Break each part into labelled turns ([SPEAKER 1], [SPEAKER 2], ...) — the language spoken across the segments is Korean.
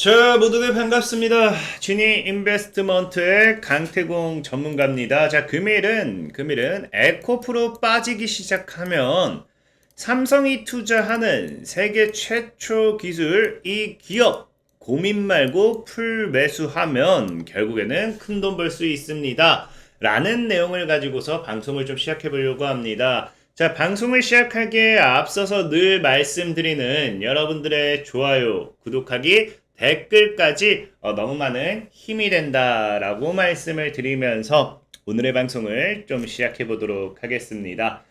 [SPEAKER 1] 자, 모두들 반갑습니다. 지니 인베스트먼트의 강태공 전문가입니다. 자, 금일은 에코프로 빠지기 시작하면 삼성이 투자하는 세계 최초 기술 이 기업 고민 말고 풀 매수하면 결국에는 큰 돈 벌 수 있습니다. 라는 내용을 가지고서 방송을 좀 시작해 보려고 합니다. 자, 방송을 시작하기에 앞서서 늘 말씀드리는 여러분들의 좋아요, 구독하기, 댓글까지 너무 많은 힘이 된다라고 말씀을 드리면서 오늘의 방송을 좀 시작해 보도록 하겠습니다.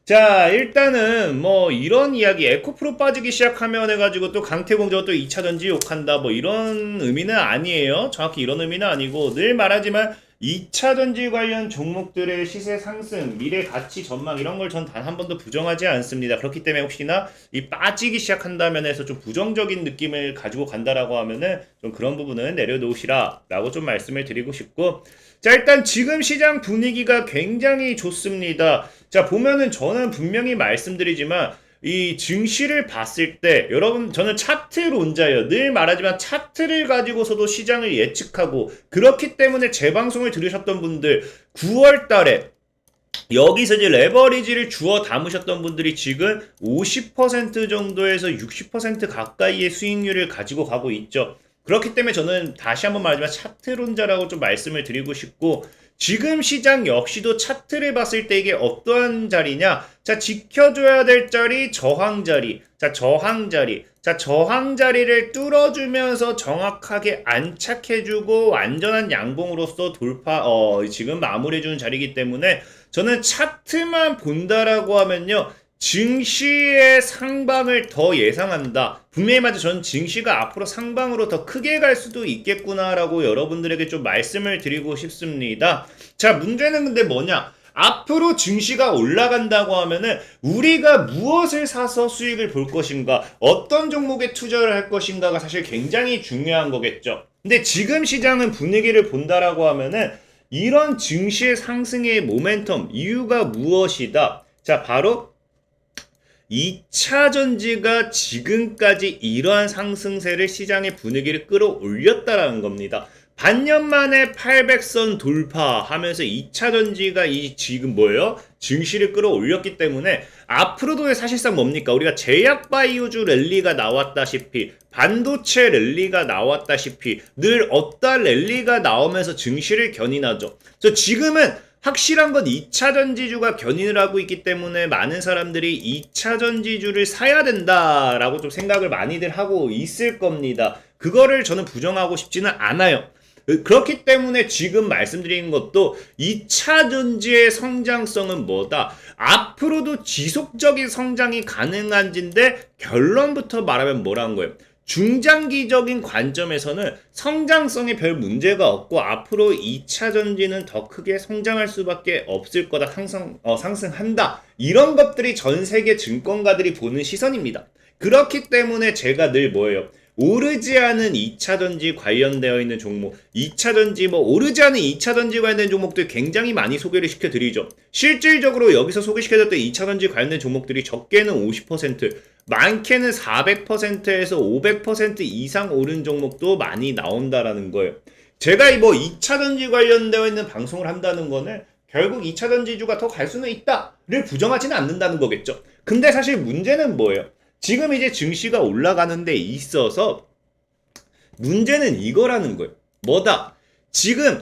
[SPEAKER 1] 자, 일단은 뭐 이런 이야기 에코프로 빠지기 시작하면 해가지고 또 강태공 저거 또 2차전지 욕한다 뭐 이런 의미는 아니에요. 정확히 이런 의미는 아니고 늘 말하지만 2차전지 관련 종목들의 시세 상승, 미래 가치 전망 이런 걸 전 단 한 번도 부정하지 않습니다. 그렇기 때문에 혹시나 이 빠지기 시작한다면 해서 좀 부정적인 느낌을 가지고 간다라고 하면은 좀 그런 부분은 내려놓으시라라고 좀 말씀을 드리고 싶고, 자, 일단 지금 시장 분위기가 굉장히 좋습니다. 자, 보면은 저는 분명히 말씀드리지만 이 증시를 봤을 때 여러분 저는 차트론자예요. 늘 말하지만 차트를 가지고서도 시장을 예측하고, 그렇기 때문에 제 방송을 들으셨던 분들 9월 달에 여기서 이제 레버리지를 주워 담으셨던 분들이 지금 50% 정도에서 60% 가까이의 수익률을 가지고 가고 있죠. 그렇기 때문에 저는 다시 한번 말하지만 차트론자라고 좀 말씀을 드리고 싶고, 지금 시장 역시도 차트를 봤을 때 이게 어떠한 자리냐? 자, 지켜줘야 될 자리, 저항 자리. 자, 저항 자리. 자, 저항 자리를 뚫어주면서 정확하게 안착해주고 완전한 양봉으로서 지금 마무리해주는 자리이기 때문에 저는 차트만 본다라고 하면요, 증시의 상방을 더 예상한다. 분명히 말해서 저는 증시가 앞으로 상방으로 더 크게 갈 수도 있겠구나라고 여러분들에게 좀 말씀을 드리고 싶습니다. 자, 문제는 근데 뭐냐? 앞으로 증시가 올라간다고 하면은 우리가 무엇을 사서 수익을 볼 것인가, 어떤 종목에 투자를 할 것인가가 사실 굉장히 중요한 거겠죠. 근데 지금 시장은 분위기를 본다라고 하면은 이런 증시의 상승의 모멘텀, 이유가 무엇이다? 자, 바로 2차 전지가 지금까지 이러한 상승세를 시장의 분위기를 끌어올렸다라는 겁니다. 반년 만에 800선 돌파하면서 2차 전지가 지금 뭐예요? 증시를 끌어올렸기 때문에 앞으로도 사실상 뭡니까? 우리가 제약 바이오주 랠리가 나왔다시피 반도체 랠리가 나왔다시피 늘 어떤 랠리가 나오면서 증시를 견인하죠. 그래서 지금은 확실한 건 2차 전지주가 견인을 하고 있기 때문에 많은 사람들이 2차 전지주를 사야 된다라고 좀 생각을 많이들 하고 있을 겁니다. 그거를 저는 부정하고 싶지는 않아요. 그렇기 때문에 지금 말씀드리는 것도 2차 전지의 성장성은 뭐다? 앞으로도 지속적인 성장이 가능한지인데 결론부터 말하면 뭐라는 거예요? 중장기적인 관점에서는 성장성에 별 문제가 없고 앞으로 2차 전지는 더 크게 성장할 수밖에 없을 거다. 상승한다. 이런 것들이 전 세계 증권가들이 보는 시선입니다. 그렇기 때문에 제가 늘 뭐예요? 오르지 않은 2차 전지 관련되어 있는 종목, 2차 전지 오르지 않은 2차 전지 관련된 종목들 굉장히 많이 소개를 시켜드리죠. 실질적으로 여기서 소개시켜줬던 2차 전지 관련된 종목들이 적게는 50%, 많게는 400%에서 500% 이상 오른 종목도 많이 나온다라는 거예요. 제가 2차 전지 관련되어 있는 방송을 한다는 거는 결국 2차 전지주가 더 갈 수는 있다를 부정하지는 않는다는 거겠죠. 근데 사실 문제는 뭐예요? 지금 이제 증시가 올라가는 데 있어서 문제는 이거라는 거예요. 뭐다? 지금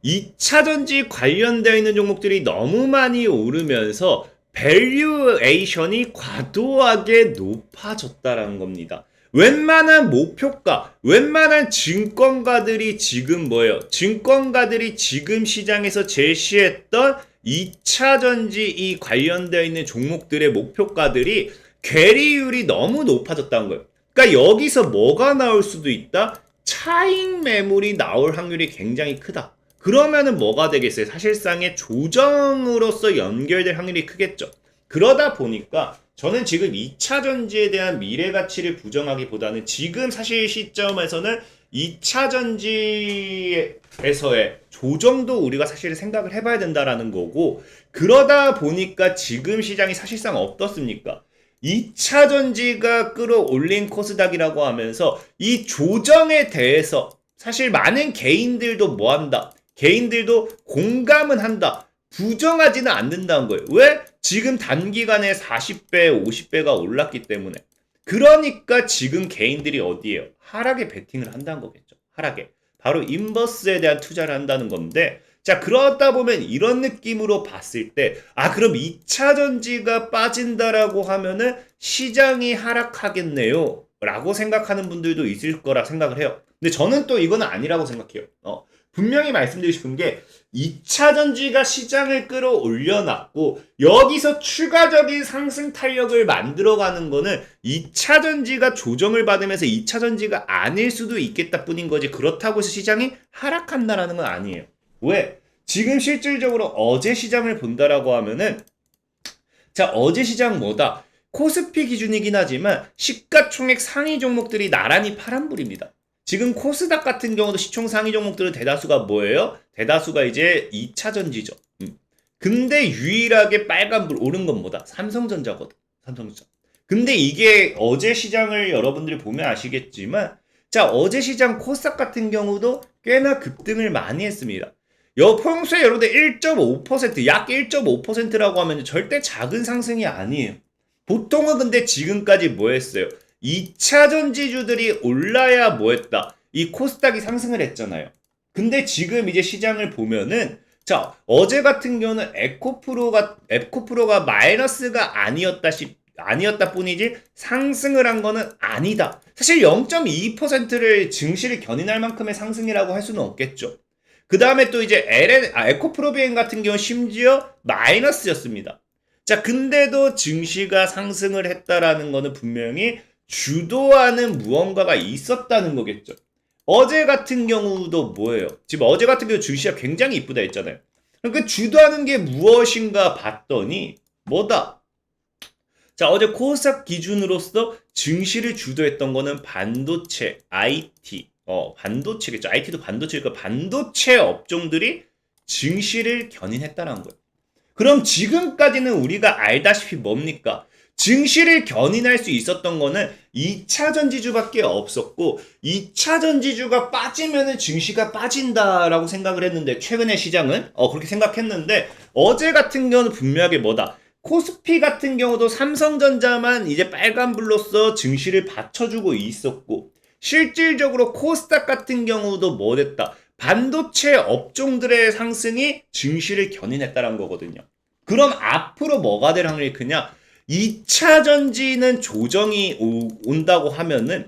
[SPEAKER 1] 2차 전지 관련되어 있는 종목들이 너무 많이 오르면서 밸류에이션이 과도하게 높아졌다라는 겁니다. 웬만한 목표가, 웬만한 증권가들이 지금 뭐예요? 증권가들이 지금 시장에서 제시했던 2차 전지 이 관련되어 있는 종목들의 목표가들이 괴리율이 너무 높아졌다는 거예요. 그러니까 여기서 뭐가 나올 수도 있다? 차익 매물이 나올 확률이 굉장히 크다. 그러면은 뭐가 되겠어요? 사실상의 조정으로서 연결될 확률이 크겠죠. 그러다 보니까 저는 지금 2차 전지에 대한 미래 가치를 부정하기보다는 지금 사실 시점에서는 2차 전지에서의 조정도 우리가 사실 생각을 해봐야 된다라는 거고, 그러다 보니까 지금 시장이 사실상 어떻습니까? 2차 전지가 끌어올린 코스닥이라고 하면서 이 조정에 대해서 사실 많은 개인들도 뭐 한다? 개인들도 공감은 한다. 부정하지는 않는다는 거예요. 왜? 지금 단기간에 40배, 50배가 올랐기 때문에. 그러니까 지금 개인들이 어디에요? 하락에 베팅을 한다는 거겠죠. 하락에. 바로 인버스에 대한 투자를 한다는 건데, 자, 그러다 보면 이런 느낌으로 봤을 때, 그럼 2차 전지가 빠진다라고 하면은 시장이 하락하겠네요. 라고 생각하는 분들도 있을 거라 생각을 해요. 근데 저는 또 이거는 아니라고 생각해요. 분명히 말씀드리고 싶은 게 2차 전지가 시장을 끌어올려놨고 여기서 추가적인 상승 탄력을 만들어가는 거는 2차 전지가 조정을 받으면서 2차 전지가 아닐 수도 있겠다 뿐인 거지 그렇다고 해서 시장이 하락한다라는 건 아니에요. 왜? 지금 실질적으로 어제 시장을 본다라고 하면은 자 어제 시장 뭐다? 코스피 기준이긴 하지만 시가총액 상위 종목들이 나란히 파란불입니다. 지금 코스닥 같은 경우도 시총 상위 종목들은 대다수가 뭐예요? 대다수가 이제 2차 전지죠. 근데 유일하게 빨간불 오른 건 뭐다? 삼성전자거든. 삼성전자. 근데 이게 어제 시장을 여러분들이 보면 아시겠지만 자 어제 시장 코스닥 같은 경우도 꽤나 급등을 많이 했습니다. 평소에 여러분들 1.5%, 약 1.5%라고 하면 절대 작은 상승이 아니에요. 보통은 근데 지금까지 뭐 했어요? 2차 전지주들이 올라야 뭐 했다? 이 코스닥이 상승을 했잖아요. 근데 지금 이제 시장을 보면은 자, 어제 같은 경우는 에코프로가 마이너스가 아니었다 뿐이지 상승을 한 거는 아니다. 사실 0.22%를 증시를 견인할 만큼의 상승이라고 할 수는 없겠죠. 그 다음에 또 이제 에코프로비엔 같은 경우 심지어 마이너스였습니다. 자, 근데도 증시가 상승을 했다라는 거는 분명히 주도하는 무언가가 있었다는 거겠죠. 어제 같은 경우도 뭐예요? 지금 어제 같은 경우 증시가 굉장히 이쁘다 했잖아요. 그러니까 주도하는 게 무엇인가 봤더니 뭐다? 자, 어제 코스닥 기준으로서 증시를 주도했던 거는 반도체, IT, 반도체겠죠. IT도 반도체니까 반도체 업종들이 증시를 견인했다는 거예요. 그럼 지금까지는 우리가 알다시피 뭡니까? 증시를 견인할 수 있었던 거는 2차 전지주밖에 없었고 2차 전지주가 빠지면은 증시가 빠진다라고 생각을 했는데 최근의 시장은 그렇게 생각했는데 어제 같은 경우는 분명하게 뭐다? 코스피 같은 경우도 삼성전자만 이제 빨간불로서 증시를 받쳐주고 있었고 실질적으로 코스닥 같은 경우도 뭐 됐다? 반도체 업종들의 상승이 증시를 견인했다는 거거든요. 그럼 앞으로 뭐가 될 확률이 크냐? 2차 전지는 조정이 온다고 하면은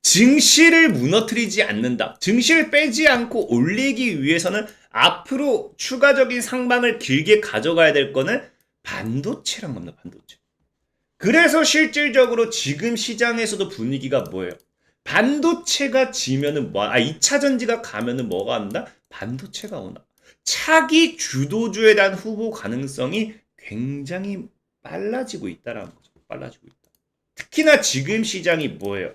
[SPEAKER 1] 증시를 무너뜨리지 않는다. 증시를 빼지 않고 올리기 위해서는 앞으로 추가적인 상방을 길게 가져가야 될 거는 반도체란 겁니다. 반도체. 그래서 실질적으로 지금 시장에서도 분위기가 뭐예요? 반도체가 지면은 2차 전지가 가면은 뭐가 한다? 반도체가 오나. 차기 주도주에 대한 후보 가능성이 굉장히 빨라지고 있다라는 거죠. 빨라지고 있다. 특히나 지금 시장이 뭐예요?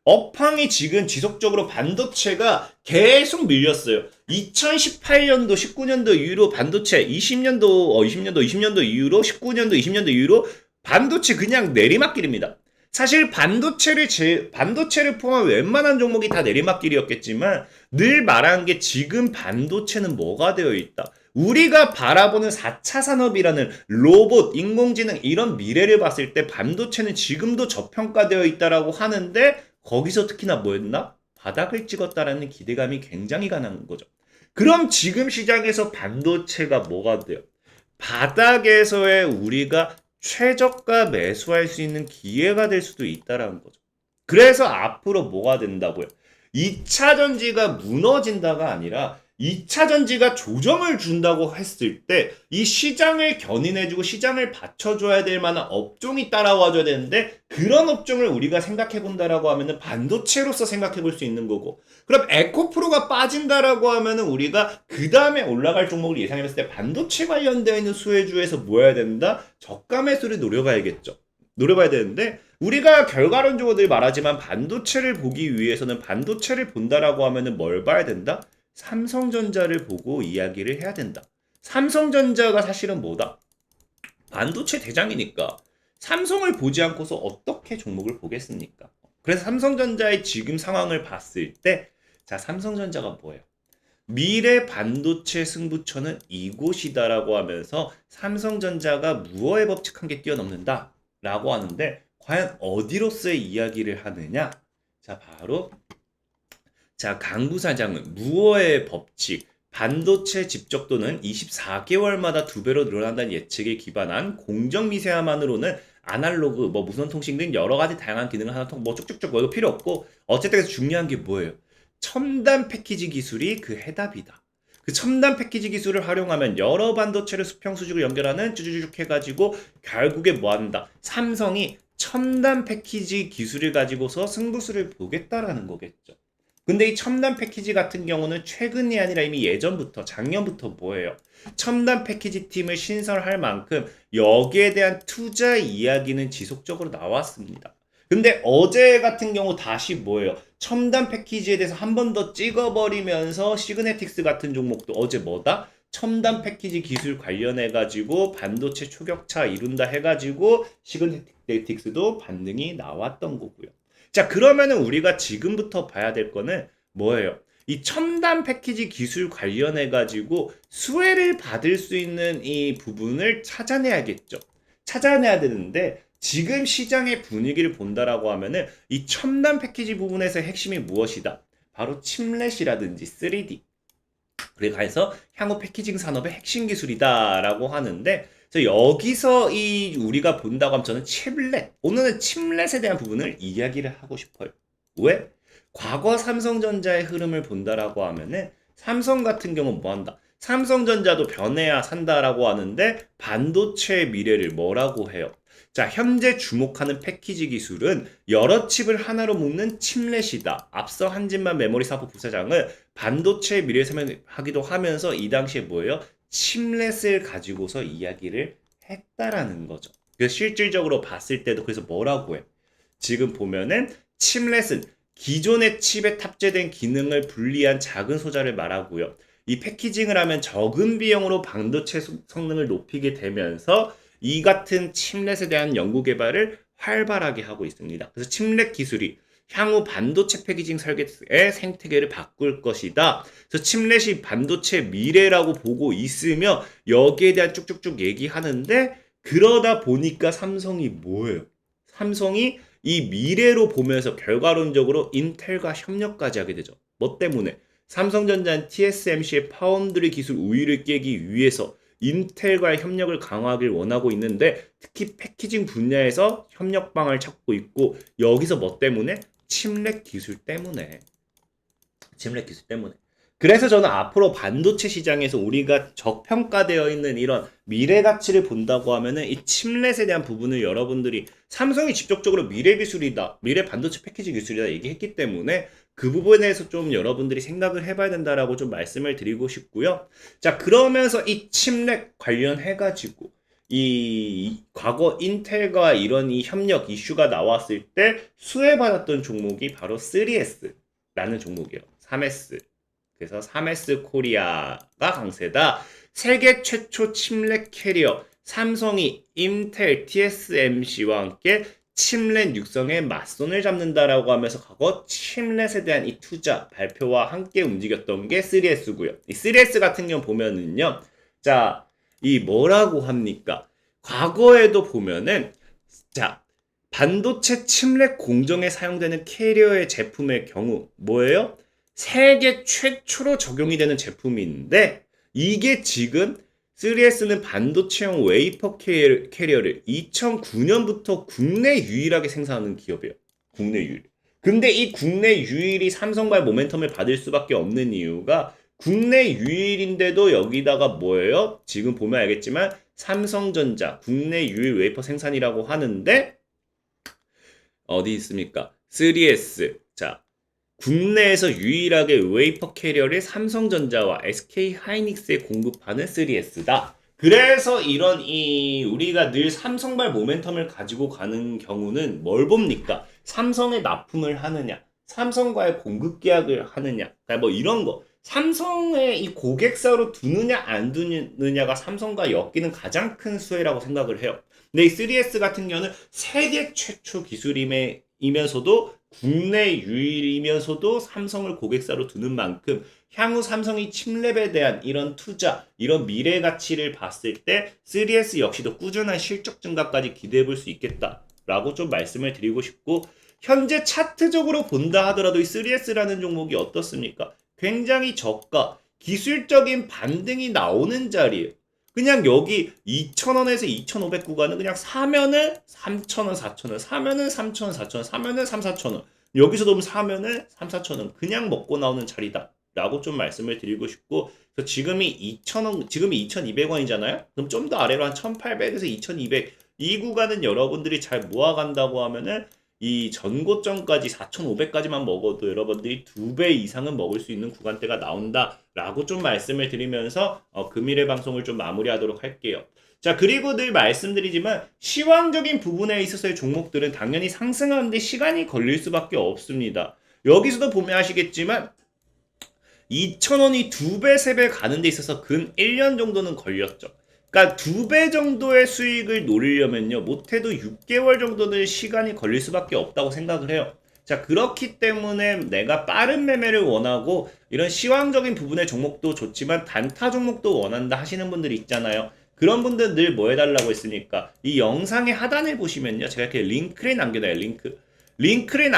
[SPEAKER 1] 업황이 지금 지속적으로 반도체가 계속 밀렸어요. 2018년도, 19년도 이후로 반도체, 20년도 이후로, 19년도, 20년도 이후로 반도체 그냥 내리막길입니다. 사실 반도체를 포함한 웬만한 종목이 다 내리막길이었겠지만 늘 말한 게 지금 반도체는 뭐가 되어 있다. 우리가 바라보는 4차 산업이라는 로봇, 인공지능 이런 미래를 봤을 때 반도체는 지금도 저평가되어 있다라고 하는데 거기서 특히나 뭐였나? 바닥을 찍었다라는 기대감이 굉장히 강한 거죠. 그럼 지금 시장에서 반도체가 뭐가 돼요? 바닥에서의 우리가 최저가 매수할 수 있는 기회가 될 수도 있다라는 거죠. 그래서 앞으로 뭐가 된다고요? 2차 전지가 무너진다가 아니라 2차 전지가 조정을 준다고 했을 때 이 시장을 견인해주고 시장을 받쳐줘야 될 만한 업종이 따라와줘야 되는데 그런 업종을 우리가 생각해본다라고 하면은 반도체로서 생각해볼 수 있는 거고 그럼 에코프로가 빠진다라고 하면은 우리가 그 다음에 올라갈 종목을 예상해봤을 때 반도체 관련되어 있는 수혜주에서 뭐 해야 된다? 저가 매수를 노려봐야겠죠. 노려봐야 되는데 우리가 결과론적으로 늘 말하지만 반도체를 보기 위해서는 반도체를 본다라고 하면은 뭘 봐야 된다? 삼성전자를 보고 이야기를 해야 된다. 삼성전자가 사실은 뭐다? 반도체 대장이니까 삼성을 보지 않고서 어떻게 종목을 보겠습니까? 그래서 삼성전자의 지금 상황을 봤을 때, 자, 삼성전자가 뭐예요? 미래 반도체 승부처는 이곳이다라고 하면서 삼성전자가 무어의 법칙 한 개 뛰어넘는다 라고 하는데, 과연 어디로서의 이야기를 하느냐? 자, 바로 자, 강부 사장은 무어의 법칙, 반도체 집적도는 24개월마다 2배로 늘어난다는 예측에 기반한 공정 미세화만으로는 아날로그, 뭐 무선 통신 등 여러 가지 다양한 기능을 하나 뭐 쭉쭉쭉 뭐 이거 필요 없고, 어쨌든 중요한 게 뭐예요? 첨단 패키지 기술이 그 해답이다. 그 첨단 패키지 기술을 활용하면 여러 반도체를 수평 수직을 연결하는 쭈쭈쭈 해가지고 결국에 뭐 한다? 삼성이 첨단 패키지 기술을 가지고서 승부수를 보겠다라는 거겠죠. 근데 이 첨단 패키지 같은 경우는 최근이 아니라 이미 예전부터 작년부터 뭐예요? 첨단 패키지 팀을 신설할 만큼 여기에 대한 투자 이야기는 지속적으로 나왔습니다. 근데 어제 같은 경우 다시 뭐예요? 첨단 패키지에 대해서 한 번 더 찍어버리면서 시그네틱스 같은 종목도 어제 뭐다? 첨단 패키지 기술 관련해가지고 반도체 초격차 이룬다 해가지고 시그네틱스도 반등이 나왔던 거고요. 자, 그러면은 우리가 지금부터 봐야 될 거는 뭐예요? 이 첨단 패키지 기술 관련해가지고 수혜를 받을 수 있는 이 부분을 찾아내야겠죠. 찾아내야 되는데, 지금 시장의 분위기를 본다라고 하면은 이 첨단 패키지 부분에서의 핵심이 무엇이다? 바로 칩렛이라든지 3D. 그래서 향후 패키징 산업의 핵심 기술이다라고 하는데, 여기서 이 우리가 본다고 하면 저는 칩렛, 오늘은 칩렛에 대한 부분을 이야기를 하고 싶어요. 왜? 과거 삼성전자의 흐름을 본다라고 하면은 삼성 같은 경우는 뭐 한다? 삼성전자도 변해야 산다라고 하는데 반도체의 미래를 뭐라고 해요? 자, 현재 주목하는 패키지 기술은 여러 칩을 하나로 묶는 칩렛이다. 앞서 한진만 메모리 사업 부사장은 반도체의 미래 설명하기도 하면서 이 당시에 뭐예요? 칩렛을 가지고서 이야기를 했다라는 거죠. 그래서 실질적으로 봤을 때도 그래서 뭐라고 해? 지금 보면은 칩렛은 기존의 칩에 탑재된 기능을 분리한 작은 소자를 말하고요. 이 패키징을 하면 적은 비용으로 반도체 성능을 높이게 되면서 이 같은 칩렛에 대한 연구 개발을 활발하게 하고 있습니다. 그래서 칩렛 기술이 향후 반도체 패키징 설계의 생태계를 바꿀 것이다. 그래서 칩렛이 반도체 미래라고 보고 있으며 여기에 대한 쭉쭉쭉 얘기하는데, 그러다 보니까 삼성이 뭐예요? 삼성이 이 미래로 보면서 결과론적으로 인텔과 협력까지 하게 되죠. 뭐 때문에? 삼성전자는 TSMC의 파운드리 기술 우위를 깨기 위해서 인텔과의 협력을 강화하길 원하고 있는데, 특히 패키징 분야에서 협력 방안을 찾고 있고, 여기서 뭐 때문에? 칩렛 기술 때문에. 칩렛 기술 때문에. 그래서 저는 앞으로 반도체 시장에서 우리가 저평가되어 있는 이런 미래 가치를 본다고 하면은 이 칩렛에 대한 부분을 여러분들이 삼성이 직접적으로 미래 기술이다, 미래 반도체 패키지 기술이다 얘기했기 때문에 그 부분에 대해서 좀 여러분들이 생각을 해봐야 된다라고 좀 말씀을 드리고 싶고요. 자, 그러면서 이 칩렛 관련해가지고 이 과거 인텔과 이런 이 협력 이슈가 나왔을 때 수혜받았던 종목이 바로 3S라는 종목이에요. 3S. 그래서 3S 코리아가 강세다. 세계 최초 칩렛 캐리어 삼성이 인텔, TSMC와 함께 칩렛 육성에 맞손을 잡는다라고 하면서 과거 칩렛에 대한 이 투자 발표와 함께 움직였던 게 3S고요. 이 3S 같은 경우 보면은요. 자, 이 뭐라고 합니까? 과거에도 보면은 자, 반도체 칩렛 공정에 사용되는 캐리어의 제품의 경우 뭐예요? 세계 최초로 적용이 되는 제품인데, 이게 지금 3S는 반도체용 웨이퍼 캐리어를 2009년부터 국내 유일하게 생산하는 기업이에요. 국내 유일. 근데 이 국내 유일이 삼성과의 모멘텀을 받을 수밖에 없는 이유가, 국내 유일인데도 여기다가 뭐예요? 지금 보면 알겠지만 삼성전자 국내 유일 웨이퍼 생산이라고 하는데 어디 있습니까? 3S. 자, 국내에서 유일하게 웨이퍼 캐리어를 삼성전자와 SK 하이닉스에 공급하는 3S다. 그래서 이런 우리가 늘 삼성발 모멘텀을 가지고 가는 경우는 뭘 봅니까? 삼성에 납품을 하느냐, 삼성과의 공급 계약을 하느냐, 그러니까 뭐 이런 거. 삼성의 이 고객사로 두느냐 안 두느냐가 삼성과 엮이는 가장 큰 수혜라고 생각을 해요. 근데 이 3S 같은 경우는 세계 최초 기술이면서도 국내 유일이면서도 삼성을 고객사로 두는 만큼 향후 삼성이 칩랩에 대한 이런 투자, 이런 미래 가치를 봤을 때 3S 역시도 꾸준한 실적 증가까지 기대해 볼 수 있겠다라고 좀 말씀을 드리고 싶고, 현재 차트적으로 본다 하더라도 이 3S라는 종목이 어떻습니까? 굉장히 저가, 기술적인 반등이 나오는 자리예요. 그냥 여기 2,000원에서 2,500 구간은 그냥 사면은 3,000원, 4,000원, 사면은 3,000원, 4,000원, 사면은 3, 4,000원. 여기서도 사면은 3, 4,000원 그냥 먹고 나오는 자리다. 라고 좀 말씀을 드리고 싶고, 그래서 지금이 2,000원, 지금이 2,200원이잖아요? 그럼 좀 더 아래로 한 1,800에서 2,200. 이 구간은 여러분들이 잘 모아간다고 하면은 이 전고점까지 4,500까지만 먹어도 여러분들이 2배 이상은 먹을 수 있는 구간대가 나온다라고 좀 말씀을 드리면서 금일의 방송을 좀 마무리하도록 할게요. 자, 그리고 늘 말씀드리지만 시황적인 부분에 있어서의 종목들은 당연히 상승하는데 시간이 걸릴 수밖에 없습니다. 여기서도 보면 아시겠지만 2,000원이 2배, 3배 가는 데 있어서 근 1년 정도는 걸렸죠. 그러니까 2배 정도의 수익을 노리려면요, 못해도 6개월 정도는 시간이 걸릴 수밖에 없다고 생각을 해요. 자, 그렇기 때문에 내가 빠른 매매를 원하고 이런 시황적인 부분의 종목도 좋지만 단타 종목도 원한다 하시는 분들이 있잖아요. 그런 분들 늘 뭐 해달라고 했으니까 이 영상의 하단에 보시면요, 제가 이렇게 링크를 남겨놔요. 링크를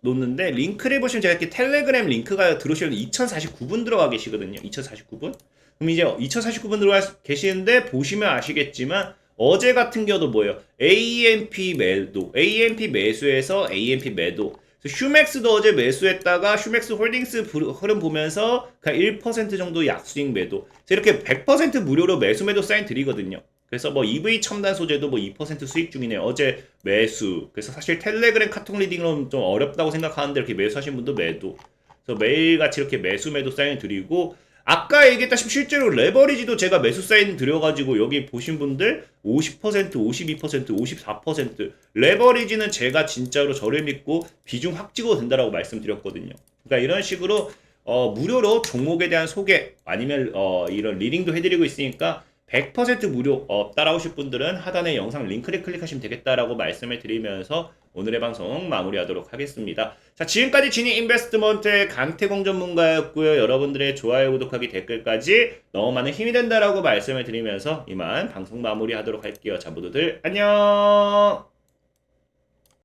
[SPEAKER 1] 놓는데, 링크를 보시면 제가 이렇게 텔레그램 링크가 들어오시면 2049분 들어가 계시거든요. 2049분? 그럼 이제 2049분 들어가 계시는데 보시면 아시겠지만 어제 같은 경우도 뭐예요? AMP 매도, AMP 매수에서 AMP 매도. 휴맥스도 어제 매수했다가 휴맥스 홀딩스 흐름 보면서 그냥 1% 정도 약수익 매도. 이렇게 100% 무료로 매수 매도 사인 드리거든요. 그래서 뭐 EV 첨단 소재도 뭐 2% 수익 중이네요. 어제 매수. 그래서 사실 텔레그램 카톡 리딩은 좀 어렵다고 생각하는데 이렇게 매수하신 분도 매도. 그래서 매일같이 이렇게 매수 매도 사인 드리고, 아까 얘기했다시피 실제로 레버리지도 제가 매수 사인 드려가지고 여기 보신 분들 50%, 52%, 54% 레버리지는 제가 진짜로 저를 믿고 비중 확 찍어도 된다라고 말씀드렸거든요. 그러니까 이런 식으로 무료로 종목에 대한 소개 아니면 이런 리딩도 해드리고 있으니까 100% 무료 따라오실 분들은 하단에 영상 링크를 클릭하시면 되겠다라고 말씀을 드리면서 오늘의 방송 마무리하도록 하겠습니다. 자, 지금까지 지니 인베스트먼트의 강태공 전문가였고요. 여러분들의 좋아요, 구독하기, 댓글까지 너무 많은 힘이 된다라고 말씀을 드리면서 이만 방송 마무리하도록 할게요. 자, 모두들 안녕.